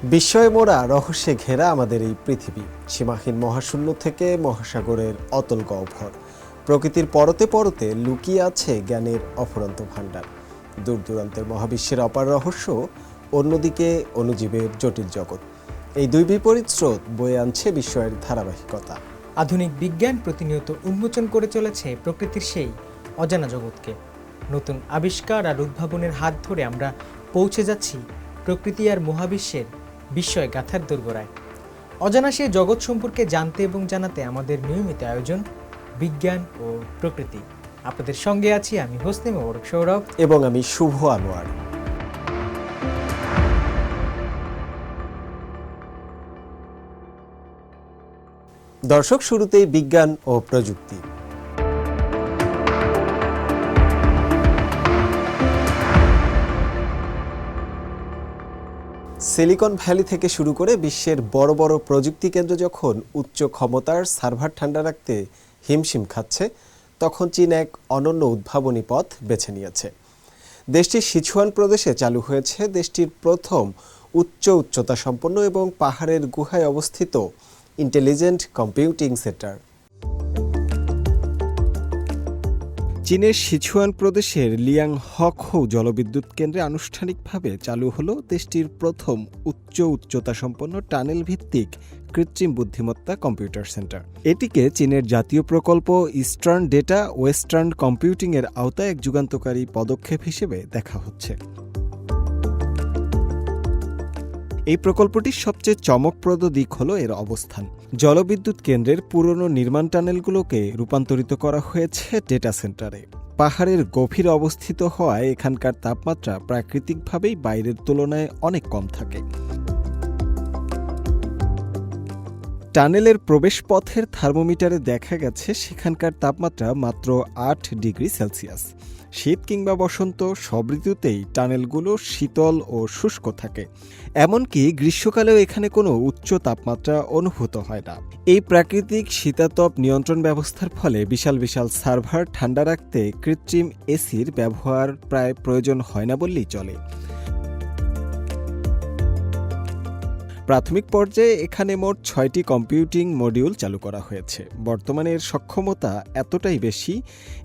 বিস্ময়ে মোড়া রহস্যে ঘেরা আমাদের এই পৃথিবী, সীমাহীন মহাশূন্য থেকে মহাসাগরের অতল গহ্বর, প্রকৃতির পরতে পরতে লুকিয়ে আছে জ্ঞানের অফুরন্ত ভাণ্ডার। দূর দূরান্তের মহাবিশ্বের অপার রহস্য, অন্যদিকে অণুজীবের জটিল জগৎ। এই দুই বিপরীত স্রোত বয়ে আনছে বিস্ময়ের ধারাবাহিকতা। আধুনিক বিজ্ঞান প্রতিনিয়ত উন্মোচন করে চলেছে প্রকৃতির সেই অজানা জগৎকে। নতুন আবিষ্কার আর উদ্ভাবনের হাত ধরে আমরা পৌঁছে যাচ্ছি প্রকৃতি আর মহাবিশ্বের বিস্ময় গাথার দোরগোড়ায়। অজানা সেই জগৎ সম্পর্কে জানতে এবং জানাতে আমাদের নিয়মিত আয়োজন বিজ্ঞান ও প্রকৃতি। আপনাদের সঙ্গে আছি আমি হোসনে মোবারক সৌরভ এবং আমি শুভ আনোয়ার। দর্শক, শুরুতেই বিজ্ঞান ও প্রযুক্তি। সিলিকন ভ্যালি থেকে শুরু করে বিশ্বের বড় বড় প্রযুক্তি কেন্দ্র যখন উচ্চ ক্ষমতার সার্ভার ঠান্ডা রাখতে হিমশিম খাচ্ছে, তখন চীন এক অনন্য উদ্ভাবনী পথ বেছে নিয়েছে। দেশটির সিচুয়ান প্রদেশে চালু হয়েছে দেশটির প্রথম উচ্চতা সম্পন্ন এবং পাহাড়ের গুহায় অবস্থিত ইন্টেলিজেন্ট কম্পিউটিং সেন্টার। চীনের সিচুয়ান প্রদেশের লিয়াংহকহৌ জলবিদ্যুৎ কেন্দ্রে আনুষ্ঠানিকভাবে চালু হলো দেশটির প্রথম উচ্চতা সম্পন্ন টানেল ভিত্তিক কৃত্রিম বুদ্ধিমত্তা কম্পিউটার সেন্টার। এটিকে চীনের জাতীয় প্রকল্প ইস্টার্ন ডেটা ওয়েস্টার্ন কম্পিউটিং এর আওতায় এক যুগান্তকারী পদক্ষেপ হিসেবে দেখা হচ্ছে। এই প্রকল্পটির সবচেয়ে চমকপ্রদ দিক হলো এর অবস্থান। জলবিদ্যুৎ কেন্দ্রের পুরনো নির্মাণ টানেলগুলোকে রূপান্তরিত করা হয়েছে ডেটা সেন্টারে। পাহাড়ের গভীরে অবস্থিত হওয়ায় এখানকার তাপমাত্রা প্রাকৃতিকভাবেই বাইরের তুলনায় অনেক কম থাকে। টানেলের প্রবেশপথের থার্মোমিটারে দেখা গেছে সেখানকার তাপমাত্রা মাত্র 8 ডিগ্রি সেলসিয়াস। শীত কিংবা বসন্ত সব ঋতুতেই টানেলগুলো শীতল ও শুষ্ক থাকে। এমনকি গ্রীষ্মকালেও এখানে কোনো উচ্চ তাপমাত্রা অনুভূত হয় না। এই প্রাকৃতিক শীতাতপ নিয়ন্ত্রণ ব্যবস্থার ফলে বিশাল বিশাল সার্ভার ঠান্ডা রাখতে কৃত্রিম এসির ব্যবহার প্রায় প্রয়োজন হয় না বললেই চলে। প্রাথমিক পর্যায়ে এখানে মোট 6টি কম্পিউটিং মডিউল চালু করা হয়েছে। বর্তমানে এর সক্ষমতা এতটাই বেশি,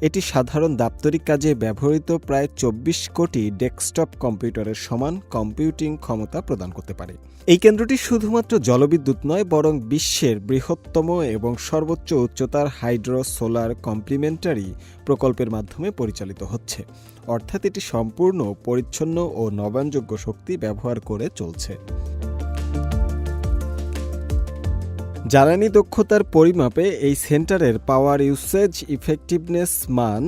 এটি সাধারণ দাপ্তরিক কাজে ব্যবহৃত প্রায় 24 কোটি ডেস্কটপ কম্পিউটারের সমান কম্পিউটিং ক্ষমতা প্রদান করতে পারে। এই কেন্দ্রটি শুধুমাত্র জলবিদ্যুৎ নয়, বরং বিশ্বের বৃহত্তম এবং সর্বোচ্চ উচ্চতার হাইড্রো সোলার কমপ্লিমেন্টারি প্রকল্পের মাধ্যমে পরিচালিত হচ্ছে। অর্থাৎ এটি সম্পূর্ণ পরিচ্ছন্ন ও নবায়নযোগ্য শক্তি ব্যবহার করে চলছে। জ্বালানি দক্ষতার পরিমাপে এই সেন্টারের পাওয়ার ইউসেজ ইফেক্টিভনেস মান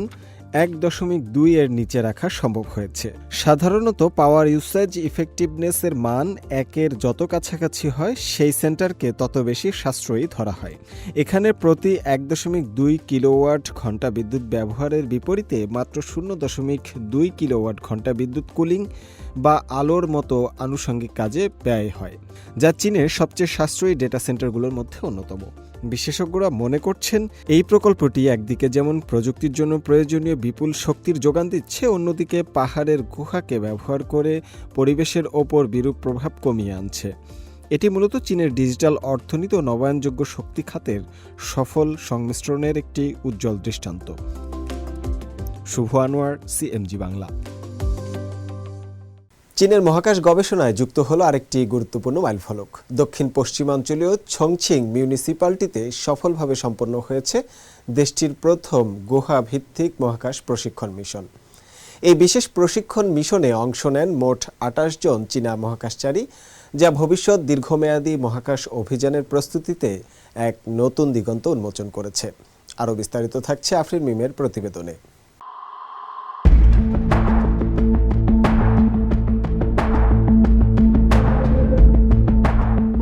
1.2 এর নিচে রাখা সম্ভব হয়েছে। সাধারণত পাওয়ার ইউসেজ ইফেক্টিভনেসের মান 1 এর যত কাছাকাছি হয় সেই সেন্টারকে তত বেশি সাশ্রয়ী ধরা হয়। এখানে প্রতি 1.2 কিলোওয়াট ঘন্টা বিদ্যুৎ ব্যবহারের বিপরীতে মাত্র 0.2 কিলোওয়াট ঘন্টা বিদ্যুৎ কুলিং বা আলোর মতো আনুষঙ্গিক কাজে ব্যয় হয়, যা চীনের সবচেয়ে সাশ্রয়ী ডেটা সেন্টারগুলোর মধ্যে অন্যতম। বিশেষজ্ঞরা মনে করছেন এই প্রকল্পটি একদিকে যেমন প্রযুক্তির জন্য প্রয়োজনীয় বিপুল শক্তির যোগান দিচ্ছে, অন্যদিকে পাহাড়ের গুহাকে ব্যবহার করে পরিবেশের ওপর বিরূপ প্রভাব কমিয়ে আনছে। এটি মূলত চীনের ডিজিটাল অর্থনীতি ও নবায়নযোগ্য শক্তি খাতের সফল সংমিশ্রণের একটি উজ্জ্বল দৃষ্টান্ত। শুভ আনোয়ার, সিএমজি বাংলা। চীনের মহাকাশ গবেষণায় যুক্ত হলো আরেকটি গুরুত্বপূর্ণ মাইলফলক। দক্ষিণ পশ্চিমাঞ্চলীয় ছংছিং মিউনিসিপ্যালিটিতে সফলভাবে সম্পন্ন হয়েছে দেশটির প্রথম গুহা ভিত্তিক মহাকাশ প্রশিক্ষণ মিশন। এই বিশেষ প্রশিক্ষণ মিশনে অংশ নেন মোট 28 জন চীনা মহাকাশচারী, যা ভবিষ্যৎ দীর্ঘমেয়াদী মহাকাশ অভিযানের প্রস্তুতিতে এক নতুন দিগন্ত উন্মোচন করেছে। আরও বিস্তারিত থাকছে আফরিন মিমের প্রতিবেদনে।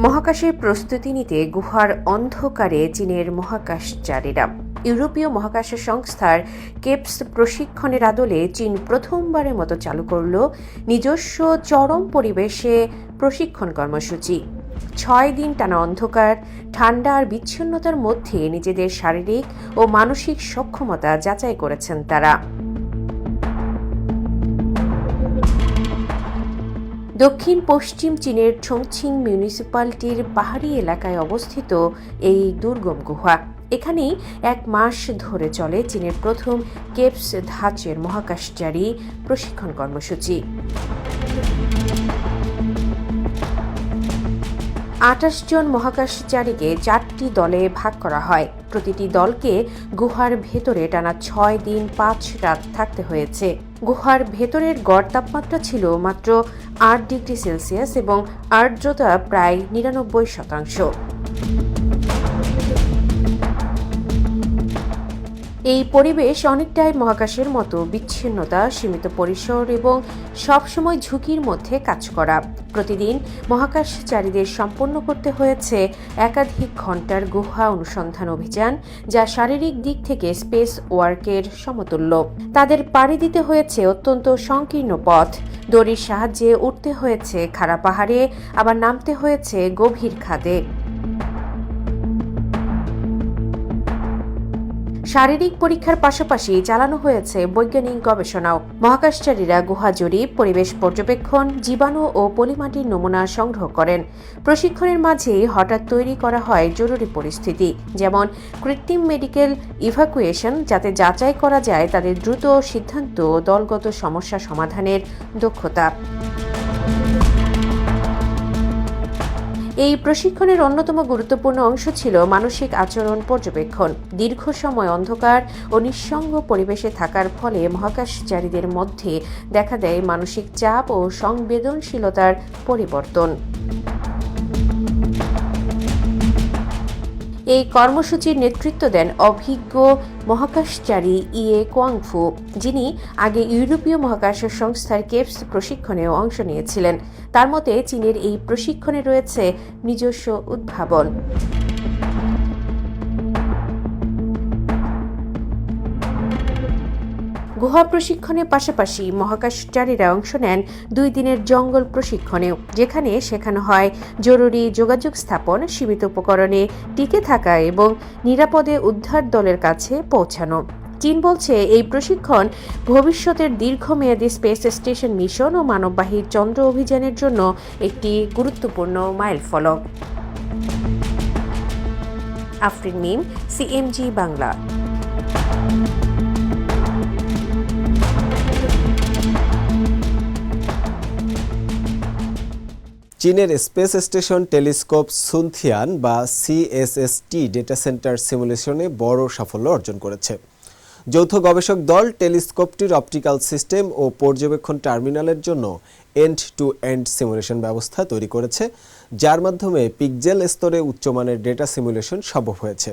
মহাকাশের প্রস্তুতি নিতে গুহার অন্ধকারে চীনের মহাকাশচারীরা। ইউরোপীয় মহাকাশ সংস্থার কেপস প্রশিক্ষণের আদলে চীন প্রথমবারের মতো চালু করল নিজস্ব চরম পরিবেশে প্রশিক্ষণ কর্মসূচি। 6 দিন টানা অন্ধকার, ঠান্ডা আর বিচ্ছিন্নতার মধ্যে নিজেদের শারীরিক ও মানসিক সক্ষমতা যাচাই করেছেন তারা। দক্ষিণ পশ্চিম চীনের ছংছিং মিউনিসিপ্যালিটির পাহাড়ি এলাকায় অবস্থিত এই দুর্গম গুহা। এখানেই 1 মাস ধরে চলে চীনের প্রথম কেপস ধাঁচের মহাকাশচারী প্রশিক্ষণ কর্মসূচি। 28 জন মহাকাশচারীকে 4টি দলে ভাগ করা হয়। প্রতিটি দলকে গুহার ভেতরে টানা 6 দিন 5 রাত থাকতে হয়েছে। গুহার ভেতরের গড় তাপমাত্রা ছিল মাত্র 8 ডিগ্রি সেলসিয়াস এবং আর্দ্রতা প্রায় 99%। এই পরিবেশ অনেকটাই মহাকাশের মতো, বিচ্ছিন্নতা, সীমিত পরিসর এবং সবসময় ঝুঁকির মধ্যে কাজ করা। প্রতিদিন মহাকাশচারীদের সম্পন্ন করতে হয়েছে একাধিক ঘন্টার গুহা অনুসন্ধান অভিযান, যা শারীরিক দিক থেকে স্পেস ওয়ার্কের সমতুল্য। তাদের পাড়ি দিতে হয়েছে অত্যন্ত সংকীর্ণ পথ, দড়ির সাহায্যে উঠতে হয়েছে খাড়া পাহাড়ে, আবার নামতে হয়েছে গভীর খাদে। শারীরিক পরীক্ষার পাশাপাশি চালানো হয়েছে বৈজ্ঞানিক গবেষণাও। মহাকাশচারীরা গুহা জরিপ, পরিবেশ পর্যবেক্ষণ, জীবাণু ও পলিমাটির নমুনা সংগ্রহ করেন। প্রশিক্ষণের মাঝেই হঠাৎ তৈরি করা হয় জরুরি পরিস্থিতি, যেমন কৃত্রিম মেডিকেল ইভাকুয়েশন, যাতে যাচাই করা যায় তাদের দ্রুত সিদ্ধান্ত ও দলগত সমস্যা সমাধানের দক্ষতা। এই প্রশিক্ষণের অন্যতম গুরুত্বপূর্ণ অংশ ছিল মানসিক আচরণ পর্যবেক্ষণ। দীর্ঘ সময় অন্ধকার ও নিঃসঙ্গ পরিবেশে থাকার ফলে মহাকাশচারীদের মধ্যে দেখা দেয় মানসিক চাপ ও সংবেদনশীলতার পরিবর্তন। এই কর্মসূচির নেতৃত্ব দেন অভিজ্ঞ মহাকাশচারী ইয়ে কোয়াংফু, যিনি আগে ইউরোপীয় মহাকাশ সংস্থার কেপস প্রশিক্ষণেও অংশ নিয়েছিলেন। তার মতে চীনের এই প্রশিক্ষণে রয়েছে নিজস্ব উদ্ভাবন। গুহা প্রশিক্ষণের পাশাপাশি মহাকাশচারীরা অংশ নেন 2 দিনের জঙ্গল প্রশিক্ষণেও, যেখানে শেখানো হয় জরুরি যোগাযোগ স্থাপন, সীমিত উপকরণে টিকে থাকা এবং নিরাপদে উদ্ধার দলের কাছে পৌঁছানো। চীন বলছে এই প্রশিক্ষণ ভবিষ্যতের দীর্ঘমেয়াদী স্পেস স্টেশন মিশন ও মানববাহী চন্দ্র অভিযানের জন্য একটি গুরুত্বপূর্ণ মাইলফলক। আফরিন মিম, CMG বাংলা। চীনের স্পেস স্টেশন টেলিস্কোপ সুনথিয়ান বা CSST ডেটা সেন্টার সিমুলেশনে বড় সাফল্য অর্জন করেছে। যৌথ গবেষক দল টেলিস্কোপটির অপটিক্যাল সিস্টেম ও পর্যবেক্ষণ টার্মিনালের জন্য এন্ড টু এন্ড সিমুলেশন ব্যবস্থা তৈরি করেছে, যার মাধ্যমে পিক্সেল স্তরে উচ্চমানের ডেটা সিমুলেশন সম্ভব হয়েছে।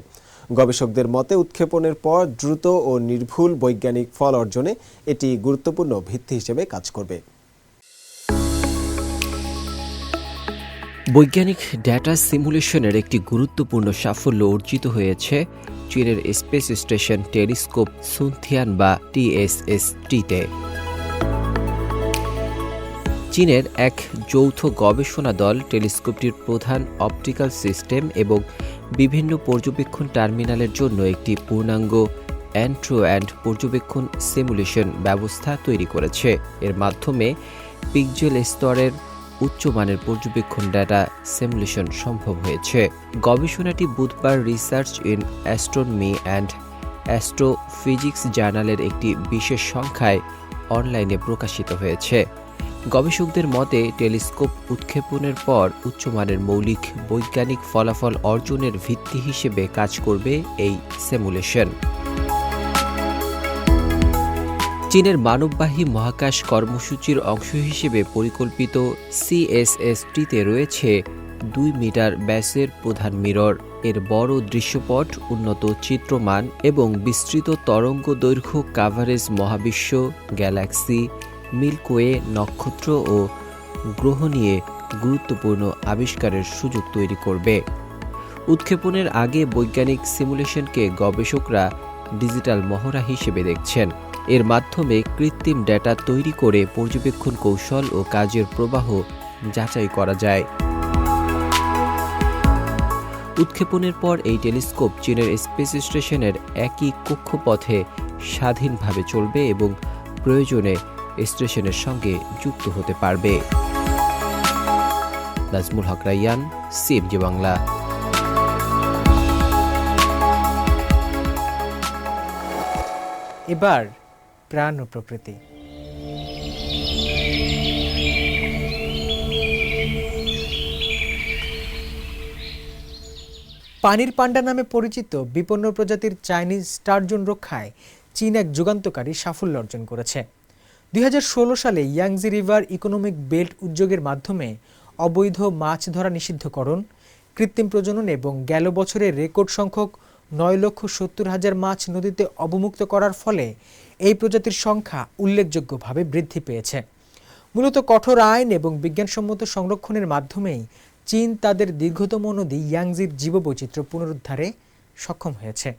গবেষকদের মতে উৎক্ষেপণের পর দ্রুত ও নির্ভুল বৈজ্ঞানিক ফল অর্জনে এটি গুরুত্বপূর্ণ ভিত্তি হিসেবে কাজ করবে। বৈজ্ঞানিক ডেটা সিমুলেশনের একটি গুরুত্বপূর্ণ সাফল্য অর্জিত হয়েছে চীনের স্পেস স্টেশন টেলিস্কোপ সুনথিয়ান বা TSST-তে। চীনের এক যৌথ গবেষণা দল টেলিস্কোপটির প্রধান অপটিক্যাল সিস্টেম এবং বিভিন্ন পর্যবেক্ষণ টার্মিনালের জন্য একটি পূর্ণাঙ্গ এন্ড টু এন্ড পর্যবেক্ষণ সিমুলেশন ব্যবস্থা তৈরি করেছে। এর মাধ্যমে পিক্সেল স্তরের উচ্চমানের পর্যবেক্ষণ ডেটা সিমুলেশন সম্ভব হয়েছে। গবেষণাটি বুধবার research in astronomy and astrophysics জার্নালের একটি বিশেষ সংখ্যায় অনলাইনে প্রকাশিত হয়েছে। গবেষকদের মতে টেলিস্কোপ উৎক্ষেপণের পর উচ্চমানের মৌলিক বৈজ্ঞানিক ফলাফল অর্জনের ভিত্তি হিসেবে কাজ করবে এই সিমুলেশন। চীনের মানববাহী মহাকাশ কর্মসূচির অংশ হিসেবে পরিকল্পিত CSST-তে রয়েছে 2 মিটার ব্যাসের প্রধান মিরর, এর বড় দৃশ্যপট, উন্নত চিত্রমান এবং বিস্তৃত তরঙ্গ দৈর্ঘ্য কাভারেজ মহাবিশ্ব, গ্যালাক্সি, মিল্কওয়ে, নক্ষত্র ও গ্রহ নিয়ে গুরুত্বপূর্ণ আবিষ্কারের সুযোগ তৈরি করবে। উৎক্ষেপণের আগে বৈজ্ঞানিক সিমুলেশনকে গবেষকরা ডিজিটাল মহড়া হিসেবে দেখছেন। এর মাধ্যমে কৃত্রিম ডেটা তৈরি করে পর্যবেক্ষণ কৌশল ও কাজের প্রবাহ যাচাই করা যায়। উৎক্ষেপণের পর এই টেলিস্কোপ চীনের স্পেস স্টেশনের একই কক্ষপথে স্বাধীনভাবে চলবে এবং প্রয়োজনে স্টেশনের সঙ্গে যুক্ত হতে পারবে। নাজমুল হক রাইয়ান, সিএমজি বাংলা। এবার প্রাণ ও প্রকৃতি। পানির পান্ডা নামে পরিচিত বিপন্ন প্রজাতির চাইনিজ স্টারজন রক্ষায় চীন এক যুগান্তকারী সাফল্য অর্জন করেছে। 2016 সালে ইয়াংজি রিভার ইকোনমিক বেল্ট উদ্যোগের মাধ্যমে অবৈধ মাছ ধরা নিষিদ্ধকরণ, কৃত্রিম প্রজনন এবং গেল বছরে রেকর্ড সংখ্যক 9,70,000 মাছ নদীতে অবমুক্ত করার ফলে এই প্রজাতির সংখ্যা উল্লেখযোগ্যভাবে বৃদ্ধি পেয়েছে। মূলত কঠোর আইন এবং বিজ্ঞানসম্মত সংরক্ষণের মাধ্যমেই চীন তাদের দীর্ঘতম নদী ইয়াংজির জীববৈচিত্র্য পুনরুদ্ধারে সক্ষম হয়েছে।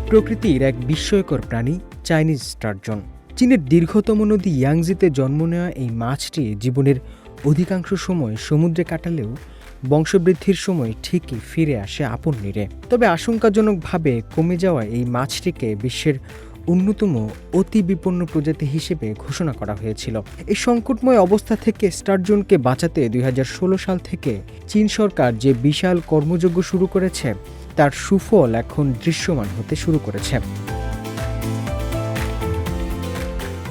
প্রকৃতির এক বিস্ময়কর প্রাণী চাইনিজ স্টারজন। চীনের দীর্ঘতম নদী ইয়াংজিতে জন্ম নেওয়া এই মাছটি জীবনের অধিকাংশ সময় সমুদ্রে কাটালেও বংশবৃদ্ধির সময় ঠিকই ফিরে আসে আপন নীড়ে। তবে আশঙ্কাজনকভাবে কমে যাওয়া এই মাছটিকে বিশ্বের অন্যতম অতি বিপন্ন প্রজাতি হিসেবে ঘোষণা করা হয়েছিল। এই সংকটময় অবস্থা থেকে স্টারজনকে বাঁচাতে 2016 সাল থেকে চীন সরকার যে বিশাল কর্মযজ্ঞ শুরু করেছে তার সুফল এখন দৃশ্যমান হতে শুরু করেছে।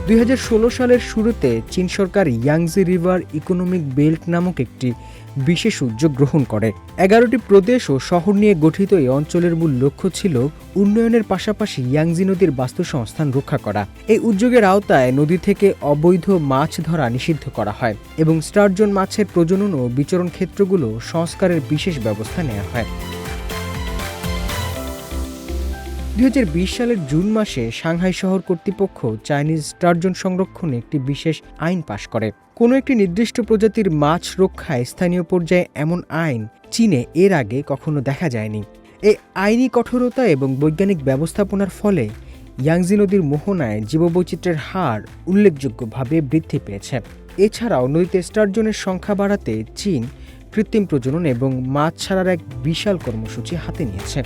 2016 সালের শুরুতে চীন সরকার ইয়াংজি রিভার ইকোনমিক বেল্ট নামক একটি বিশেষ উদ্যোগ গ্রহণ করে। 11টি প্রদেশ ও শহর নিয়ে গঠিত এই অঞ্চলের মূল লক্ষ্য ছিল উন্নয়নের পাশাপাশি ইয়াংজি নদীর বাস্তুসংস্থান রক্ষা করা। এই উদ্যোগের আওতায় নদী থেকে অবৈধ মাছ ধরা নিষিদ্ধ করা হয় এবং স্টারজন মাছের প্রজনন ও বিচরণ ক্ষেত্রগুলো সংস্কারের বিশেষ ব্যবস্থা নেওয়া হয়। 2020 সালের জুন মাসে সাংহাই শহর কর্তৃপক্ষ চাইনিজ স্টারজন সংরক্ষণে একটি বিশেষ আইন পাশ করে। কোনো একটি নির্দিষ্ট প্রজাতির মাছ রক্ষায় স্থানীয় পর্যায়ে এমন আইন চীনে এর আগে কখনো দেখা যায়নি। এই আইনি কঠোরতা এবং বৈজ্ঞানিক ব্যবস্থাপনার ফলে ইয়াংজি নদীর মোহনায় জীববৈচিত্র্যের হার উল্লেখযোগ্যভাবে বৃদ্ধি পেয়েছে। এছাড়াও নদীতে স্টারজনের সংখ্যা বাড়াতে চীন কৃত্রিম প্রজনন এবং মাছ ছাড়ার এক বিশাল কর্মসূচি হাতে নিয়েছে।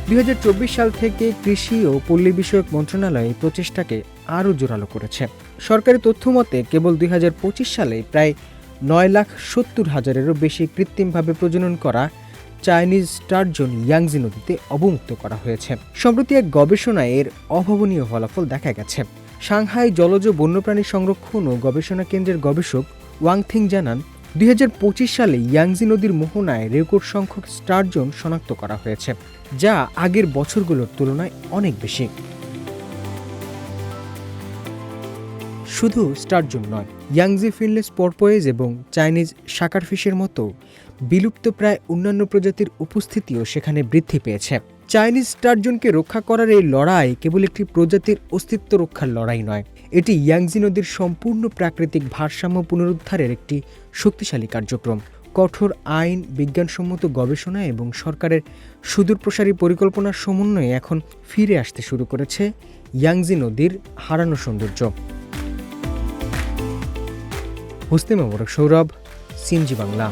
2024 সাল থেকে কৃষি ও পল্লী বিষয়ক মন্ত্রণালয় এই প্রচেষ্টাকে আরও জোরালো করেছে। সরকারি তথ্য মতে কেবল 2025 সালে প্রায় 9,70,000-এরও বেশি কৃত্রিমভাবে প্রজনন করা চাইনিজ স্টারজন ইয়াংজি নদীতে অবমুক্ত করা হয়েছে। সম্প্রতি এক গবেষণায় এর অভাবনীয় ফলাফল দেখা গেছে। সাংহাই জলজ বন্যপ্রাণী সংরক্ষণ ও গবেষণা কেন্দ্রের গবেষক ওয়াং থিং জানান, 2025 সালে ইয়াংজি নদীর মোহনায় রেকর্ড সংখ্যক স্টারজন শনাক্ত করা হয়েছে, যা আগের বছরগুলোর তুলনায় অনেক বেশি। শুধু স্টারজন নয়, ইয়াংজি ফিনলেস পরপোয়েজ এবং চাইনিজ শাকারফিশের মতো বিলুপ্ত প্রায় অন্যান্য প্রজাতির উপস্থিতিও সেখানে বৃদ্ধি পেয়েছে। চাইনিজ স্টারজনকে রক্ষা করার এই লড়াই কেবল একটি প্রজাতির অস্তিত্ব রক্ষার লড়াই নয়, এটি ইয়াংজি নদীর সম্পূর্ণ প্রাকৃতিক ভারসাম্য পুনরুদ্ধারের একটি শক্তিশালী কার্যক্রম। কঠোর আইন, বিজ্ঞানসম্মত গবেষণা এবং সরকারের সুদূরপ্রসারী পরিকল্পনার সমন্বয়ে এখন ফিরে আসতে শুরু করেছে ইয়াংজি নদীর হারানো সৌন্দর্য। হোসনে মোবারক সৌরভ, সিএমজি বাংলা।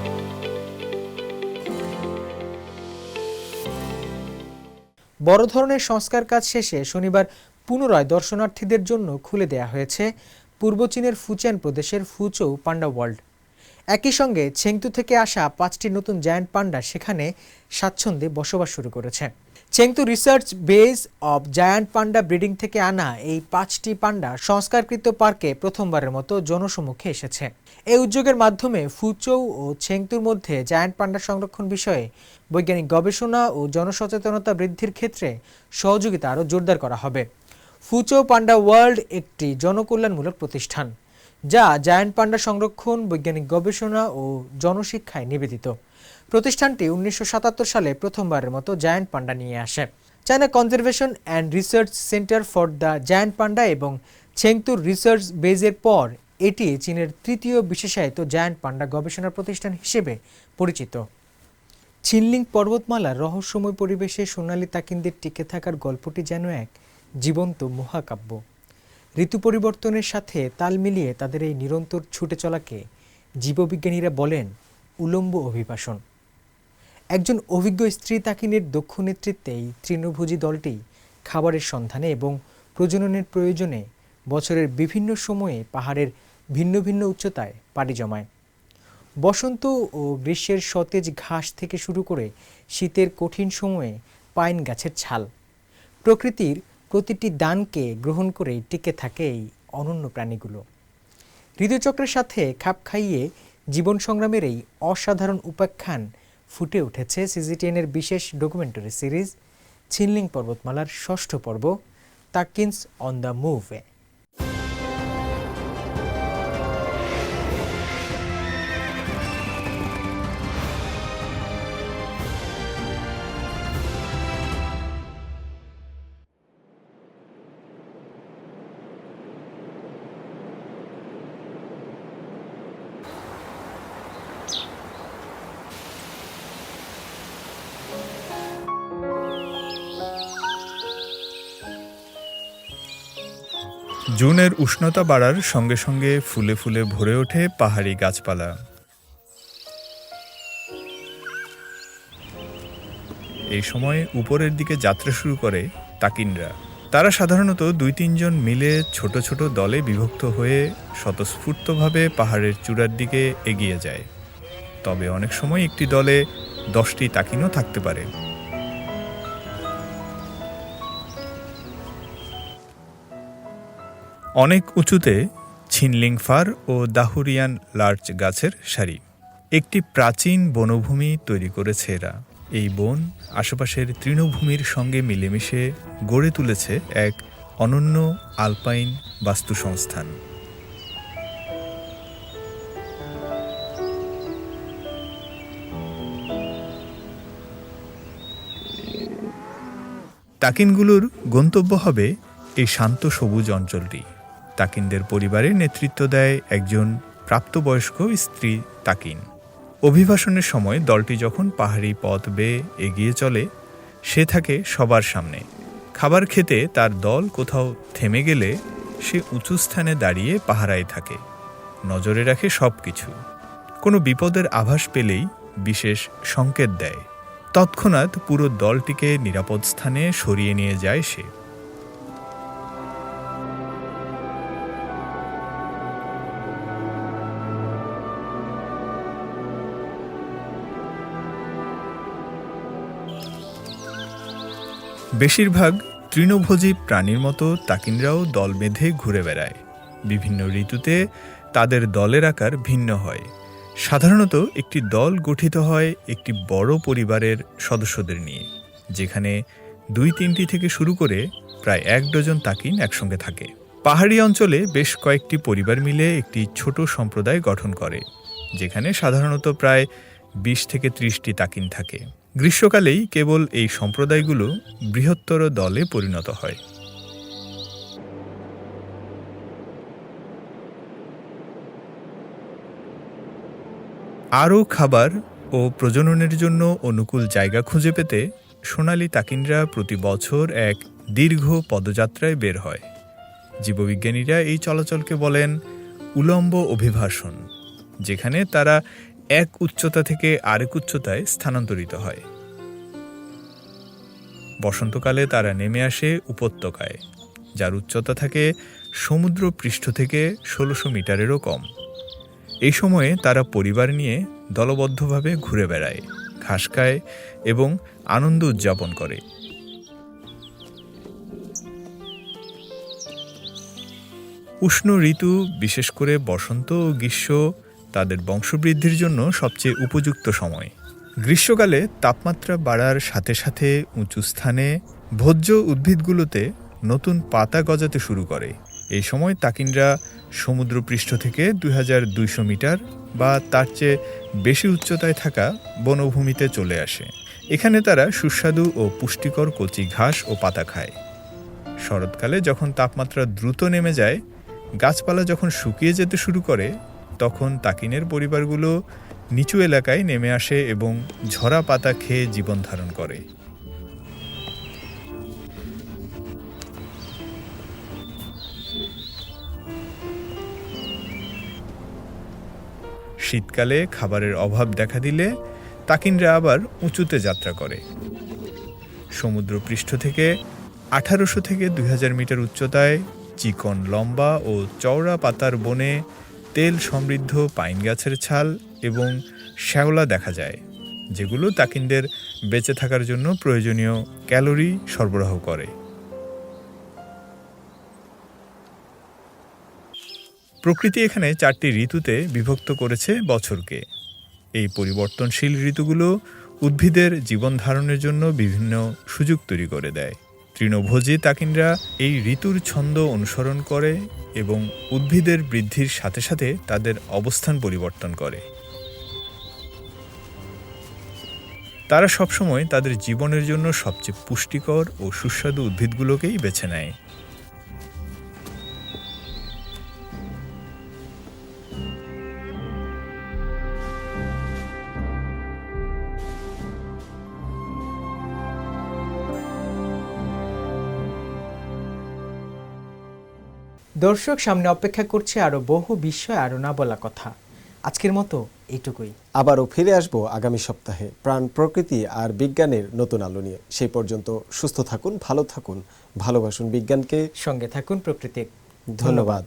বড় ধরনের সংস্কার কাজ শেষে শনিবার পুনরায় দর্শনার্থীদের জন্য খুলে দেয়া হয়েছে পূর্ব চীনের ফুজিয়ান প্রদেশের ফুচৌ পান্ডা ওয়ার্ল্ড। একই সঙ্গে চেংতু থেকে আসা 5টি নতুন জায়ান্ট পান্ডা সেখানে স্বাচ্ছন্দ্যে বসবাস শুরু করেছে। Chengdu research base of giant panda breeding থেকে আনা এই 5টি পান্ডা সংস্কারকৃত পার্কে প্রথমবারের মতো জনসমক্ষে এসেছে। এই উদ্যোগের মাধ্যমে ফুচৌ ও চেংতুর মধ্যে জায়ান্ট পান্ডা সংরক্ষণ বিষয়ে বৈজ্ঞানিক গবেষণা ও জনসচেতনতা বৃদ্ধির ক্ষেত্রে সহযোগিতা আরও জোরদার করা হবে। ফুচৌ পান্ডা ওয়ার্ল্ড একটি জনকল্যাণমূলক প্রতিষ্ঠান, যা জায়ান্ট পান্ডা সংরক্ষণ, বৈজ্ঞানিক গবেষণা ও জনশিক্ষায় নিবেদিত। প্রতিষ্ঠানটি 1977 সালে প্রথমবারের মতো জায়ান্ট পান্ডা নিয়ে আসে। China conservation and research center for the giant panda এবং চেংতুর রিসার্চ বেজের পর এটি চীনের তৃতীয় বিশেষায়িত জায়ান্ট পান্ডা গবেষণা প্রতিষ্ঠান হিসেবে পরিচিত। ছিনলিং পর্বতমালার রহস্যময় পরিবেশে সোনালি তাকিনদের টিকে থাকার গল্পটি যেন এক জীবন্ত মহাকাব্য। ঋতু পরিবর্তনের সাথে তাল মিলিয়ে তাদের এই নিরন্তর ছুটে চলাকে জীববিজ্ঞানীরা বলেন উলম্ব অভিবাসন। একজন অভিজ্ঞ স্ত্রী তাকিনের দক্ষ নেতৃত্বে এই তৃণভোজী দলটি খাবারের সন্ধানে এবং প্রজননের প্রয়োজনে বছরের বিভিন্ন সময়ে পাহাড়ের ভিন্ন ভিন্ন উচ্চতায় পাড়ি জমায়। বসন্ত ও গ্রীষ্মের সতেজ ঘাস থেকে শুরু করে শীতের কঠিন সময়ে পাইন গাছের ছাল, প্রকৃতির প্রতিটি দানকে গ্রহণ করে টিকে থাকে এই অনন্য প্রাণীগুলো। ঋতুচক্রের সাথে খাপ খাইয়ে জীবন সংগ্রামের এই অসাধারণ উপাখ্যান ফুটে উঠেছে সিজিটিএনের বিশেষ ডকুমেন্টারি সিরিজ ছিনলিং পর্বতমালার ৬ষ্ঠ পর্ব তাকিন্স অন দ্য মুভে। জুনের উষ্ণতা বাড়ার সঙ্গে সঙ্গে ফুলে ফুলে ভরে ওঠে পাহাড়ি গাছপালা। এই সময় উপরের দিকে যাত্রা শুরু করে তাকিনরা। তারা সাধারণত ২-৩ জন মিলে ছোট ছোট দলে বিভক্ত হয়ে স্বতঃস্ফূর্তভাবে পাহাড়ের চূড়ার দিকে এগিয়ে যায়। তবে অনেক সময় একটি দলে 10টি তাকিনও থাকতে পারে। অনেক উঁচুতে ছিনলিং ফার ও দাহুরিয়ান লার্চ গাছের সারি, একটি প্রাচীন বনভূমি তৈরি করেছে এরা। এই বন আশেপাশের তৃণভূমির সঙ্গে মিলেমিশে গড়ে তুলেছে এক অনন্য আলপাইন বাস্তুসংস্থান। তাকিনগুলোর গন্তব্য হবে এই শান্ত সবুজ অঞ্চলটি। তাকিনদের পরিবারের নেতৃত্ব দেয় একজন প্রাপ্তবয়স্ক স্ত্রী তাকিন। অভিবাসনের সময় দলটি যখন পাহাড়ি পথ বেয়ে এগিয়ে চলে, সে থাকে সবার সামনে। খাবার খেতে তার দল কোথাও থেমে গেলে সে উঁচু স্থানে দাঁড়িয়ে পাহারায় থাকে, নজরে রাখে সব কিছু। কোনো বিপদের আভাস পেলেই বিশেষ সংকেত দেয়। তৎক্ষণাৎ পুরো দলটিকে নিরাপদ স্থানে সরিয়ে নিয়ে যায় সে। বেশিরভাগ তৃণভোজী প্রাণীর মতো তাকিনরাও দল বেঁধে ঘুরে বেড়ায়। বিভিন্ন ঋতুতে তাদের দলের আকার ভিন্ন হয়। সাধারণত একটি দল গঠিত হয় একটি বড় পরিবারের সদস্যদের নিয়ে, যেখানে ২-৩টি থেকে শুরু করে প্রায় ১ ডজন তাকিন একসঙ্গে থাকে। পাহাড়ি অঞ্চলে বেশ কয়েকটি পরিবার মিলে একটি ছোট সম্প্রদায় গঠন করে, যেখানে সাধারণত প্রায় ২০ থেকে ৩০টি তাকিন থাকে। গ্রীষ্মকালেই কেবল এই সম্প্রদায়গুলো বৃহত্তর দলে পরিণত হয়। আরও খাবার ও প্রজননের জন্য অনুকূল জায়গা খুঁজে পেতে সোনালী তাকিনরা প্রতি বছর এক দীর্ঘ পদযাত্রায় বের হয়। জীববিজ্ঞানীরা এই চলাচলকে বলেন উলম্ব অভিবাসন, যেখানে তারা এক উচ্চতা থেকে আরেক উচ্চতায় স্থানান্তরিত হয়। বসন্তকালে তারা নেমে আসে উপত্যকায়, যার উচ্চতা থাকে সমুদ্র পৃষ্ঠ থেকে ১৬০০ মিটারেরও কম। এই সময়ে তারা পরিবার নিয়ে দলবদ্ধভাবে ঘুরে বেড়ায়, ঘাস খায় এবং আনন্দ উদযাপন করে। উষ্ণ ঋতু, বিশেষ করে বসন্ত ও গ্রীষ্ম, তাদের বংশবৃদ্ধির জন্য সবচেয়ে উপযুক্ত সময়। গ্রীষ্মকালে তাপমাত্রা বাড়ার সাথে সাথে উঁচু স্থানে ভোজ্য উদ্ভিদগুলোতে নতুন পাতা গজাতে শুরু করে। এই সময় তাকিনরা সমুদ্রপৃষ্ঠ থেকে ২২০০ মিটার বা তার চেয়ে বেশি উচ্চতায় থাকা বনভূমিতে চলে আসে। এখানে তারা সুস্বাদু ও পুষ্টিকর কচি ঘাস ও পাতা খায়। শরৎকালে যখন তাপমাত্রা দ্রুত নেমে যায়, গাছপালা যখন শুকিয়ে যেতে শুরু করে, তখন তাকিনের পরিবারগুলো নিচু এলাকায় নেমে আসে এবং ঝরা পাতা খেয়ে জীবন ধারণ করে। শীতকালে খাবারের অভাব দেখা দিলে তাকিনরা আবার উঁচুতে যাত্রা করে। সমুদ্রপৃষ্ঠ থেকে 1800 থেকে 2000 মিটার উচ্চতায় চিকন লম্বা ও চওড়া পাতার বনে তেল সমৃদ্ধ পাইন গাছের ছাল এবং শ্যাওলা দেখা যায়, যেগুলো তাকিনদের বেঁচে থাকার জন্য প্রয়োজনীয় ক্যালোরি সরবরাহ করে। প্রকৃতি এখানে 4টি ঋতুতে বিভক্ত করেছে বছরকে। এই পরিবর্তনশীল ঋতুগুলো উদ্ভিদের জীবন ধারণের জন্য বিভিন্ন সুযোগ তৈরি করে দেয়। তৃণভোজী তাকিনরা এই ঋতুর ছন্দ অনুসরণ করে এবং উদ্ভিদের বৃদ্ধির সাথে সাথে তাদের অবস্থান পরিবর্তন করে। তারা সবসময় তাদের জীবনের জন্য সবচেয়ে পুষ্টিকর ও সুস্বাদু উদ্ভিদগুলোকেই বেছে নেয়। দর্শক, সামনে অপেক্ষা করছে আরও বহু বিষয়, আরও না বলা কথা। আজকের মতো এইটুকুই। আবারও ফিরে আসব আগামী সপ্তাহে প্রাণ, প্রকৃতি আর বিজ্ঞানের নতুন আলো নিয়ে। সেই পর্যন্ত সুস্থ থাকুন, ভালো থাকুন, ভালোবাসুন বিজ্ঞানকে, সঙ্গে থাকুন প্রকৃতির। ধন্যবাদ।